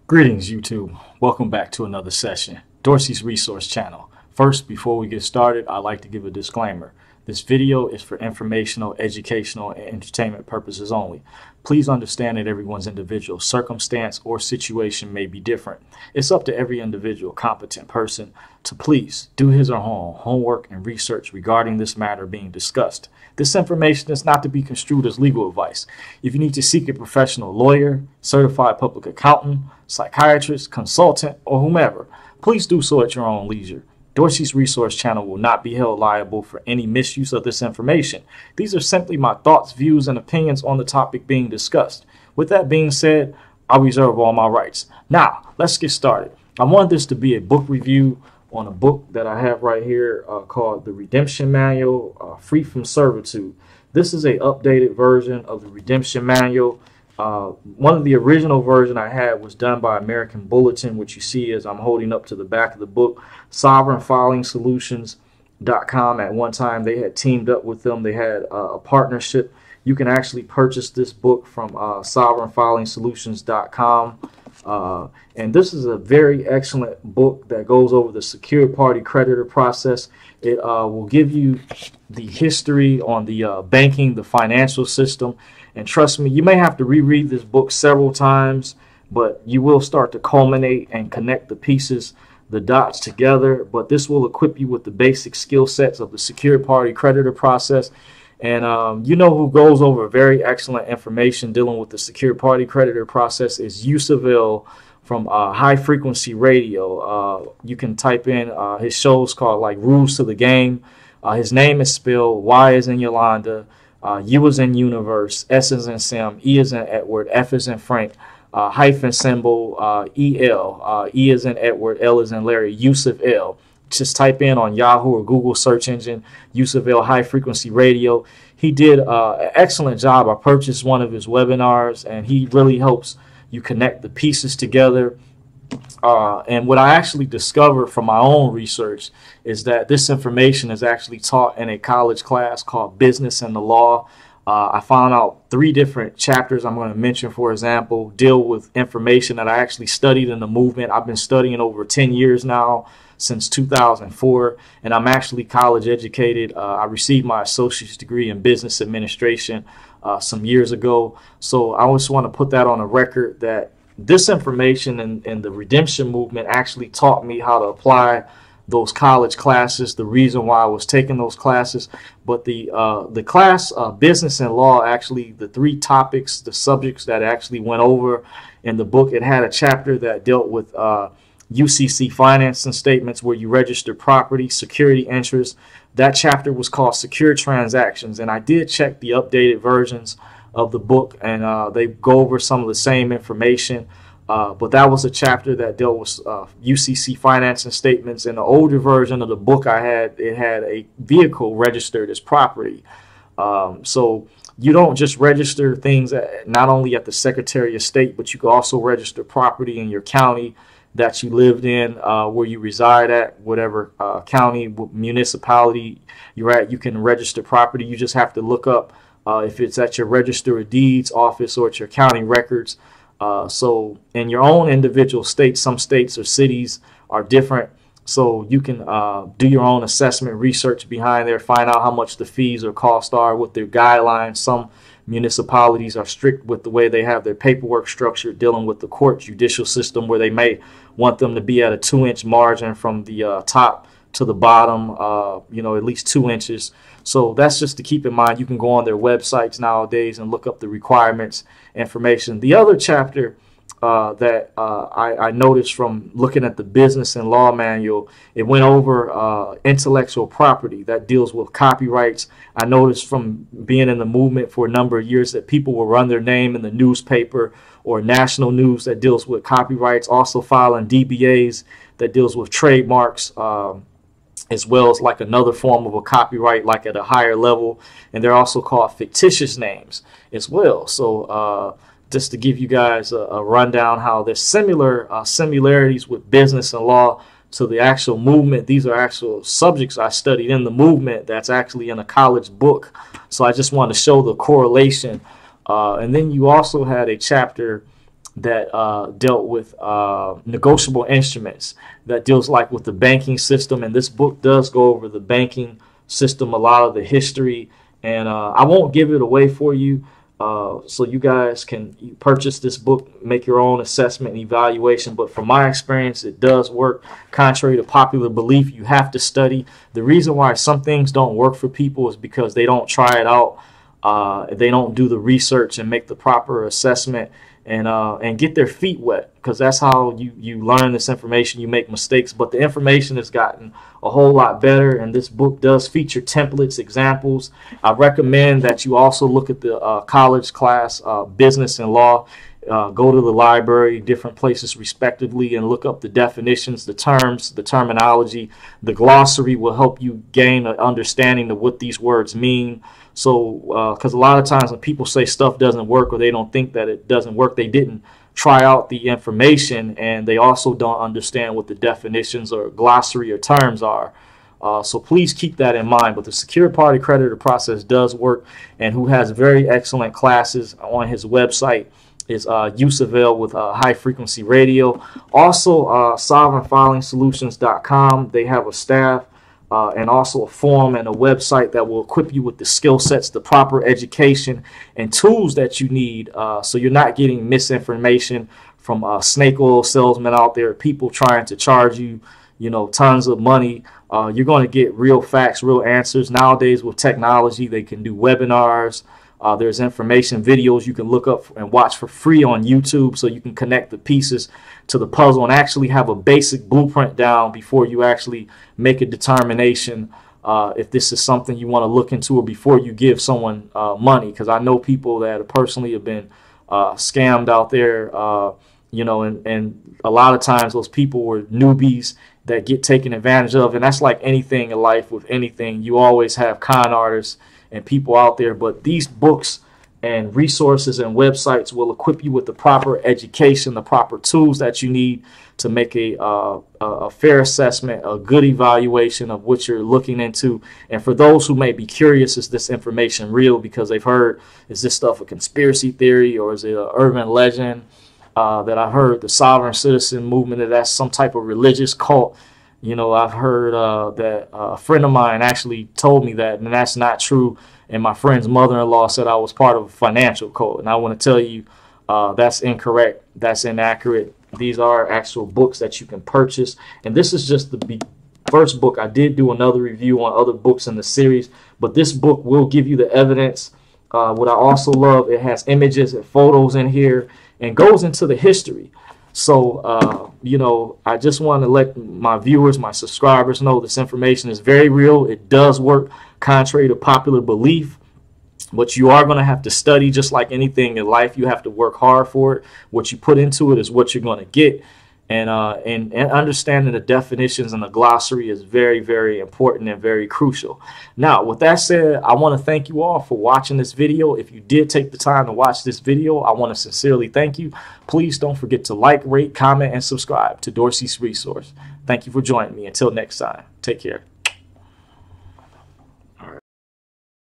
Greetings, YouTube. Welcome back to another session, Dorsey's Resource Channel. First, before we get started, I'd like to give a disclaimer. This video is for informational, educational, and entertainment purposes only. Please understand that everyone's individual circumstance or situation may be different. It's up to every individual competent person to please do his or her homework and research regarding this matter being discussed. This information is not to be construed as legal advice. If you need to seek a professional lawyer, certified public accountant, psychiatrist, consultant, or whomever, please do so at your own leisure. Dorsey's Resource Channel will not be held liable for any misuse of this information. These are simply my thoughts, views, and opinions on the topic being discussed. With that being said, I reserve all my rights. Now, let's get started. I want this to be a book review on a book that I have right here called The Redemption Manual, Free from Servitude. This is an updated version of the Redemption Manual. One of the original version I had was done by American Bulletin, which you see as I'm holding up to the back of the book. SovereignFilingSolutions.com. At one time they had teamed up with them. They had a partnership. You can actually purchase this book from SovereignFilingSolutions.com. And this is a very excellent book that goes over the secured party creditor process. It will give you the history on the banking, the financial system. And trust me, you may have to reread this book several times, but you will start to culminate and connect the pieces, the dots together. But this will equip you with the basic skill sets of the secured party creditor process. And you know who goes over very excellent information dealing with the secured party creditor process is Yusuf from High Frequency Radio. You can type in his shows called like Rules to the Game. His name is spelled Y as in Yolanda, U is in Universe, S is in Sim, E is in Edward, F is in Frank, hyphen symbol, EL, E is in Edward, L is in Larry, Yusuf L. Just type in on Yahoo or Google search engine, Yusuf L High Frequency Radio. He did an excellent job. I purchased one of his webinars, and he really helps you connect the pieces together. And what I actually discovered from my own research is that this information is actually taught in a college class called Business and the Law. I found out 3 different chapters I'm going to mention, for example, deal with information that I actually studied in the movement. I've been studying over 10 years now, since 2004, and I'm actually college educated. I received my associate's degree in business administration some years ago. So I just want to put that on a record that this information and the redemption movement actually taught me how to apply those college classes, the reason why I was taking those classes. But the class business and law, actually the 3 topics, the subjects that actually went over in the book, it had a chapter that dealt with UCC financing statements, where you register property, security interest. That chapter was called Secure Transactions, and I did check the updated versions of the book, and they go over some of the same information. But that was a chapter that dealt with UCC financing statements. In the older version of the book I had, it had a vehicle registered as property. So you don't just register things not only at the Secretary of State, but you can also register property in your county that you lived in, where you reside at, whatever county, municipality you're at. You can register property. You just have to look up if it's at your Register of Deeds office or at your county records. So in your own individual states, some states or cities are different. So you can do your own assessment, research behind there, find out how much the fees or costs are, what their guidelines. Some municipalities are strict with the way they have their paperwork structured, dealing with the court judicial system, where they may want them to be at a 2-inch margin from the top to the bottom, at least 2 inches. So that's just to keep in mind. You can go on their websites nowadays and look up the requirements, information. The other chapter that I noticed from looking at the business and law manual, it went over intellectual property that deals with copyrights. I noticed from being in the movement for a number of years that people will run their name in the newspaper or national news that deals with copyrights, also filing DBAs that deals with trademarks, as well as like another form of a copyright, like at a higher level. And they're also called fictitious names as well. So just to give you guys a rundown how there's similarities with business and law to the actual movement. These are actual subjects I studied in the movement that's actually in a college book. So I just want to show the correlation. And then you also had a chapter that dealt with negotiable instruments, that deals like with the banking system. And this book does go over the banking system, a lot of the history. And I won't give it away for you, so you guys can purchase this book, make your own assessment and evaluation. But from my experience, it does work. Contrary to popular belief, you have to study. The reason why some things don't work for people is because they don't try it out. They don't do the research and make the proper assessment and get their feet wet, because that's how you learn this information. You make mistakes, but the information has gotten a whole lot better, and this book does feature templates, examples. I recommend that you also look at the college class, business and law. Go to the library, different places respectively, and look up the definitions, the terms, the terminology. The glossary will help you gain an understanding of what these words mean. So, because a lot of times when people say stuff doesn't work, or they don't think that it doesn't work, they didn't try out the information, and they also don't understand what the definitions or glossary or terms are. So please keep that in mind. But the secure party creditor process does work, and who has very excellent classes on his website is Usavel with high frequency radio. Also, sovereignfilingsolutions.com. They have a staff and also a forum and a website that will equip you with the skill sets, the proper education, and tools that you need, so you're not getting misinformation from snake oil salesmen out there, people trying to charge you, tons of money. You're going to get real facts, real answers. Nowadays with technology, they can do webinars. There's information videos you can look up and watch for free on YouTube, so you can connect the pieces to the puzzle and actually have a basic blueprint down before you actually make a determination if this is something you want to look into, or before you give someone money. Because I know people that personally have been scammed out there, and a lot of times those people were newbies that get taken advantage of. And that's like anything in life. With anything, you always have con artists and people out there. But these books and resources and websites will equip you with the proper education, the proper tools that you need to make a fair assessment, a good evaluation of what you're looking into. And for those who may be curious, is this information real? Because they've heard, is this stuff a conspiracy theory, or is it an urban legend? That I heard the sovereign citizen movement, that's some type of religious cult. I've heard that a friend of mine actually told me that, and that's not true. And my friend's mother-in-law said I was part of a financial cult. And I want to tell you, that's incorrect. That's inaccurate. These are actual books that you can purchase. And this is just the first book. I did do another review on other books in the series, but this book will give you the evidence. What I also love, it has images and photos in here and goes into the history. So, I just want to let my viewers, my subscribers know this information is very real. It does work contrary to popular belief, but you are going to have to study. Just like anything in life, you have to work hard for it. What you put into it is what you're going to get. And understanding the definitions and the glossary is very, very important and very crucial. Now, with that said, I want to thank you all for watching this video. If you did take the time to watch this video, I want to sincerely thank you. Please don't forget to like, rate, comment, and subscribe to Dorsey's Resource. Thank you for joining me. Until next time, take care.